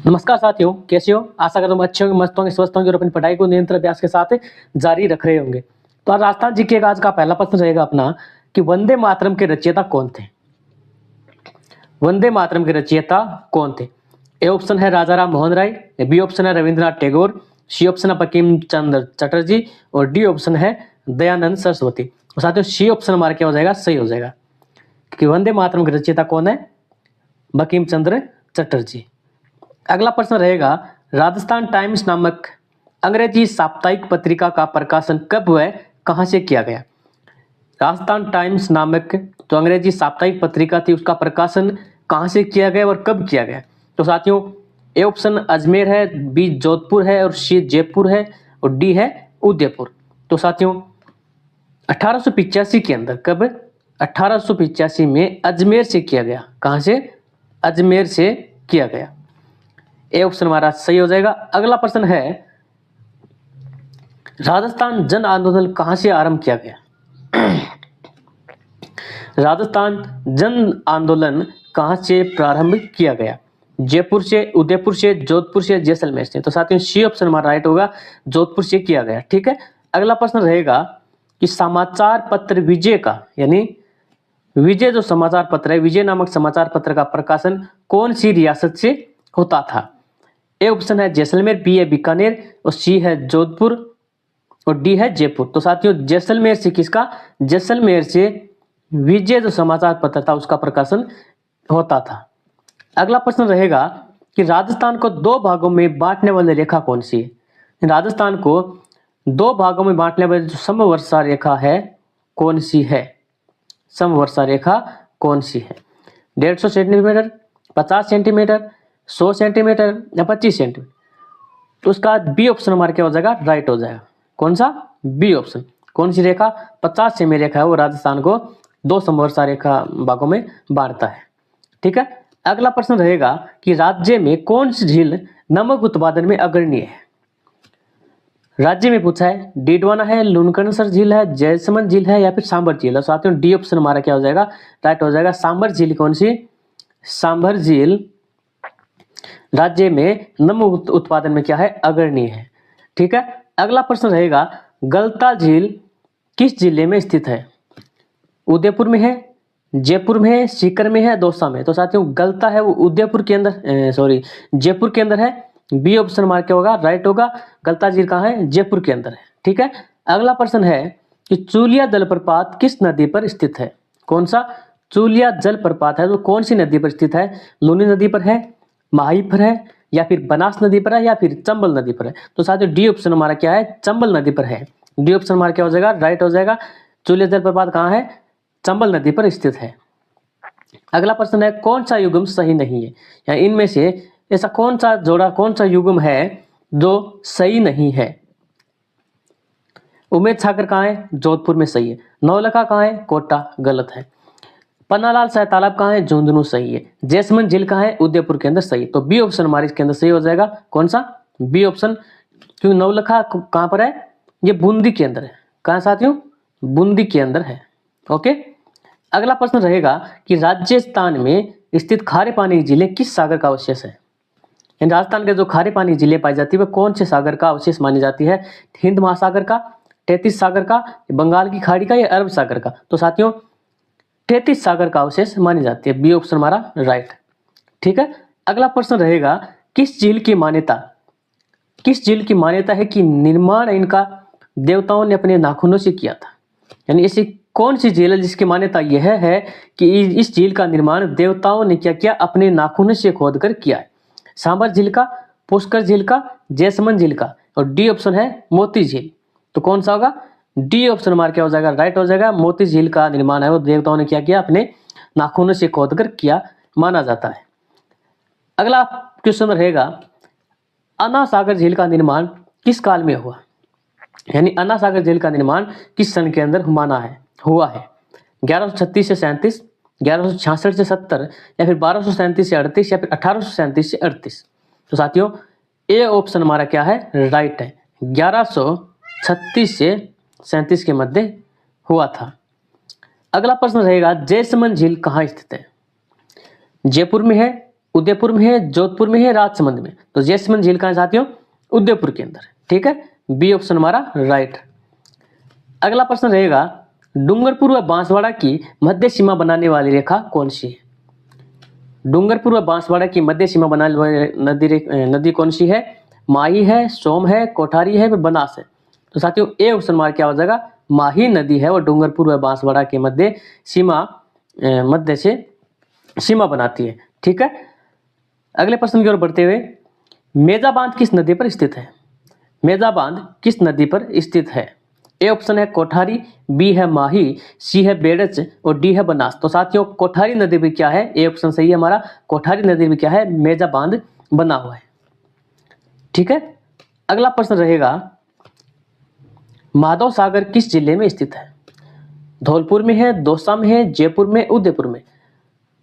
नमस्कार साथियों, कैसे हो? आशा करता हूँ अच्छे होंगे, मस्त होंगे, स्वस्थ होंगे और अपनी पढ़ाई को निरंतर अभ्यास के साथ जारी रख रहे होंगे। तो आज राजस्थान जी के आज का पहला प्रश्न रहेगा अपना कि वंदे मातरम के रचयिता कौन थे? वंदे मातरम के रचयिता कौन थे? ए ऑप्शन है राजा राम मोहन राय, बी ऑप्शन है रविंद्रनाथ टैगोर, सी ऑप्शन है बंकिम चंद्र चटर्जी और डी ऑप्शन है दयानंद सरस्वती। तो साथियों सी ऑप्शन हमारा क्या हो जाएगा? सही हो जाएगा कि वंदे मातरम के रचयिता कौन है? बंकिम चंद्र चटर्जी। अगला प्रश्न रहेगा, राजस्थान टाइम्स नामक अंग्रेजी साप्ताहिक पत्रिका का प्रकाशन कब व कहां से किया गया? राजस्थान टाइम्स नामक जो अंग्रेजी साप्ताहिक पत्रिका थी उसका प्रकाशन कहां से किया गया और कब किया गया? तो साथियों ए ऑप्शन अजमेर है, बी जोधपुर है और सी जयपुर है और डी है उदयपुर। तो साथियों 1885 के अंदर कब? 1885 में अजमेर से किया गया। कहां से? अजमेर से किया गया। ए ऑप्शन हमारा सही हो जाएगा। अगला प्रश्न है, राजस्थान जन आंदोलन कहां से आरंभ किया गया? राजस्थान जन आंदोलन कहां से प्रारंभ किया गया? जयपुर से, उदयपुर से, जोधपुर से, जैसलमेर से। तो साथियों सी ऑप्शन हमारा राइट होगा, जोधपुर से किया गया। ठीक है। अगला प्रश्न रहेगा कि समाचार पत्र विजय का, यानी विजय जो समाचार पत्र है, विजय नामक समाचार पत्र का प्रकाशन कौन सी रियासत से होता था? ए ऑप्शन है जैसलमेर, बी है बीकानेर और सी है जोधपुर और डी है जयपुर। तो साथियों जैसलमेर से किसका? जैसलमेर से विजय जो समाचार पत्र था उसका प्रकाशन होता था। अगला प्रश्न रहेगा कि राजस्थान को दो भागों में बांटने वाली रेखा कौन सी है? राजस्थान को दो भागों में बांटने वाली जो समवर्षा रेखा है कौन सी है? समवर्षा रेखा कौन सी है? 150 सेंटीमीटर, 50 सेंटीमीटर, 100 सेंटीमीटर या 25 सेंटीमीटर। तो उसका बी ऑप्शन हमारा क्या हो जाएगा? राइट हो जाएगा। कौन सा? B option. कौन सी रेखा? 50 सेमी रेखा है, वो राजस्थान को दो समवर्षा रेखा भागों में बांटता है। ठीक है। अगला प्रश्न रहेगा कि राज्य में कौन सी झील नमक उत्पादन में अग्रणी है? राज्य में पूछा है, डीडवाना है, लूनकरनसर झील है, जयसमंद झील है या फिर सांभर झील है। साथियों डी ऑप्शन हमारा क्या हो जाएगा? राइट हो जाएगा। सांभर झील कौन सी? सांभर झील राज्य में नमक उत्पादन में क्या है? अग्रणी है। ठीक है। अगला प्रश्न रहेगा, गलता झील किस जिले में स्थित है? उदयपुर में है, जयपुर में है, सीकर में है, दौसा में। तो साथियों गलता है वो उदयपुर के अंदर, जयपुर के अंदर है। बी ऑप्शन हमारा क्या होगा? राइट होगा। गलता झील कहाँ है? जयपुर के अंदर है। ठीक है। अगला प्रश्न है कि चूलिया जलप्रपात किस नदी पर स्थित है? कौन सा चूलिया जलप्रपात है तो कौन सी नदी पर स्थित है? लूनी नदी पर है, माही पर है या फिर बनास नदी पर है या फिर चंबल नदी पर है। तो साथियों डी ऑप्शन हमारा क्या है? चंबल नदी पर है। डी ऑप्शन हमारा क्या हो जाएगा? राइट हो जाएगा। चूलिया जलप्रपात कहाँ है? चंबल नदी पर स्थित है। अगला प्रश्न है, कौन सा युग्म सही नहीं है? या इनमें से ऐसा कौन सा जोड़ा, कौन सा युग्म है जो सही नहीं है? उमेद सागर कहाँ है? जोधपुर में सही है। नौलखा कहाँ है? कोटा गलत है। पन्नालाल साय तालाब कहाँ है? झुंझुनू सही है। जैसमंद झील कहाँ है? उदयपुर के अंदर सही है। तो बी ऑप्शन हमारे इसके अंदर सही हो जाएगा। कौन सा? B option. क्योंकि नौलखा कहाँ पर है? ये बूंदी के अंदर है। कहाँ साथियों? बूंदी के अंदर है। ओके। अगला प्रश्न रहेगा कि राजस्थान में स्थित खारे पानी की झीलें किस सागर का अवशेष है? राजस्थान के जो खारे पानी की झीलें पाई जाती है वह कौन से सागर का अवशेष मानी जाती है? हिंद महासागर का, तैतीस सागर का, बंगाल की खाड़ी का या अरब सागर का? तो साथियों 33 सागर का अवशेष मानी जाती है। बी ऑप्शन हमारा राइट। ठीक है। अगला प्रश्न रहेगा, किस झील की मान्यता है कि निर्माण इनका देवताओं ने अपने नाखूनों से किया था? यानी ऐसी कौन सी झील है जिसकी मान्यता यह है कि इस झील का निर्माण देवताओं ने क्या किया? अपने नाखूनों से खोदकर किया है। सांभर झील का, पुष्कर झील का, जैसमंद झील का और डी ऑप्शन है मोती झील। तो कौन सा होगा? डी ऑप्शन हमारा क्या हो जाएगा? राइट हो जाएगा। मोती झील का निर्माण है वो देवताओं ने क्या किया? अपने नाखूनों से खोदकर किया माना जाता है। अगला क्वेश्चन रहेगा, अन्ना सागर झील का निर्माण किस काल में हुआ? यानी अन्ना सागर झील का निर्माण किस सन के अंदर हुआ है? 1136 से 37, 1166 से 70 या फिर 1237 से 38 या फिर 1837 से 38। तो साथियों ए ऑप्शन हमारा क्या है? राइट है। 1136 से 37 के मध्य हुआ था। अगला प्रश्न रहेगा, जैसमंद झील कहाँ स्थित है? जयपुर में है, उदयपुर में है, जोधपुर में है, राजसमंद में। तो जैसमंद झील कहाँ है साथियों? उदयपुर के अंदर। ठीक है, बी ऑप्शन हमारा राइट। अगला प्रश्न रहेगा, डूंगरपुर व बांसवाड़ा की मध्य सीमा बनाने वाली रेखा कौन सी है? डूंगरपुर व बांसवाड़ा की मध्य सीमा बनाने वाली नदी कौन सी है? माही है, सोम है, कोठारी है, बनास है। तो साथियों ए ऑप्शन हमारा क्या हो जाएगा? माही नदी है, और डूंगरपुर व बांसवाड़ा के मध्य से सीमा बनाती है। ठीक है, अगले प्रश्न की ओर बढ़ते हुए, मेजा बांध किस नदी पर स्थित है? मेजा बांध किस नदी पर स्थित है? ए ऑप्शन है कोठारी, बी है माही, सी है बेड़च, और डी है बनास। तो साथियों कोठारी नदी भी क्या है? ए ऑप्शन सही है हमारा, कोठारी नदी भी क्या है? मेजा बांध बना हुआ है। ठीक है, अगला प्रश्न रहेगा, माधव सागर किस जिले में स्थित है? धौलपुर में है, दौसा में है, जयपुर में, उदयपुर में।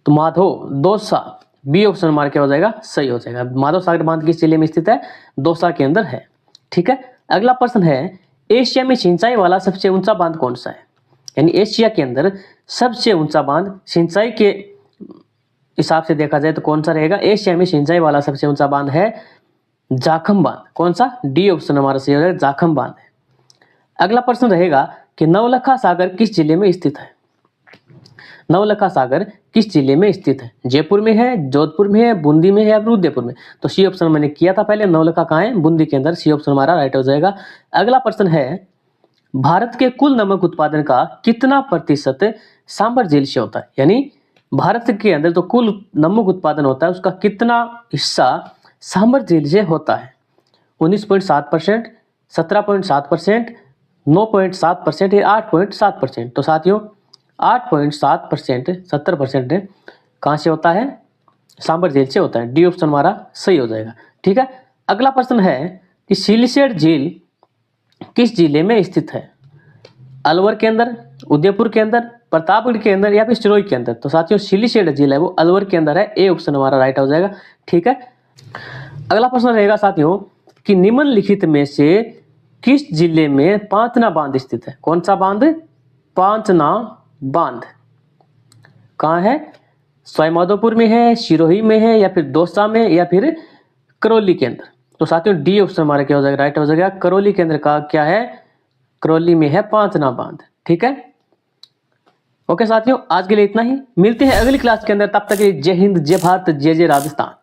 तो माधव दौसा, बी ऑप्शन हमारा क्या हो जाएगा? सही हो जाएगा। माधव सागर बांध किस जिले में स्थित है? दौसा के अंदर है। ठीक है, अगला प्रश्न है, एशिया में सिंचाई वाला सबसे ऊंचा बांध कौन सा है? यानी एशिया के अंदर सबसे ऊंचा बांध सिंचाई के हिसाब से देखा जाए तो कौन सा रहेगा? एशिया में सिंचाई वाला सबसे ऊंचा बांध है जाखम बांध। कौन सा? डी ऑप्शन हमारा सही हो जाएगा, जाखम बांध है। अगला प्रश्न रहेगा कि नवलखा सागर किस जिले में स्थित है? नवलखा सागर किस जिले में स्थित है? जयपुर में है, जोधपुर में है, बूंदी में है, या उदयपुर में? तो सी ऑप्शन मैंने किया था पहले, नवलखा कहाँ है? बूंदी के अंदर। सी ऑप्शन हमारा राइट हो जाएगा। अगला प्रश्न है, भारत के कुल नमक उत्पादन का कितना प्रतिशत सांभर झील से होता है? यानी भारत के अंदर तो कुल नमक उत्पादन होता है, उसका कितना हिस्सा सांभर झील से होता है? 19.7%, 17.7%, 9.7% या 8.7%? तो साथियों 8.7%, 70% कहाँ से होता है? सांभर झील से होता है। डी ऑप्शन हमारा सही हो जाएगा। ठीक है, अगला प्रश्न है कि सिलीसेट झील किस जिले में स्थित है? अलवर के अंदर, उदयपुर के अंदर, प्रतापगढ़ के अंदर, या फिर सिरोही के अंदर? तो साथियों सिलीसेट झील है वो अलवर के अंदर है। ए ऑप्शन हमारा राइट हो जाएगा। ठीक है, अगला प्रश्न रहेगा साथियों कि निम्नलिखित में से किस जिले में पांचना बांध स्थित है? कौन सा बांध? पांचना बांध कहाँ है? सवाईमाधोपुर में है, सिरोही में है, या फिर दौसा में, या फिर करौली के अंदर? तो साथियों डी ऑप्शन हमारा क्या हो जाएगा? राइट हो जाएगा। करौली के अंदर का क्या है? करौली में है पांचना बांध। ठीक है, ओके साथियों, आज के लिए इतना ही। मिलते हैं अगली क्लास के अंदर, तब तक के लिए जय हिंद, जय भारत, जय जय राजस्थान।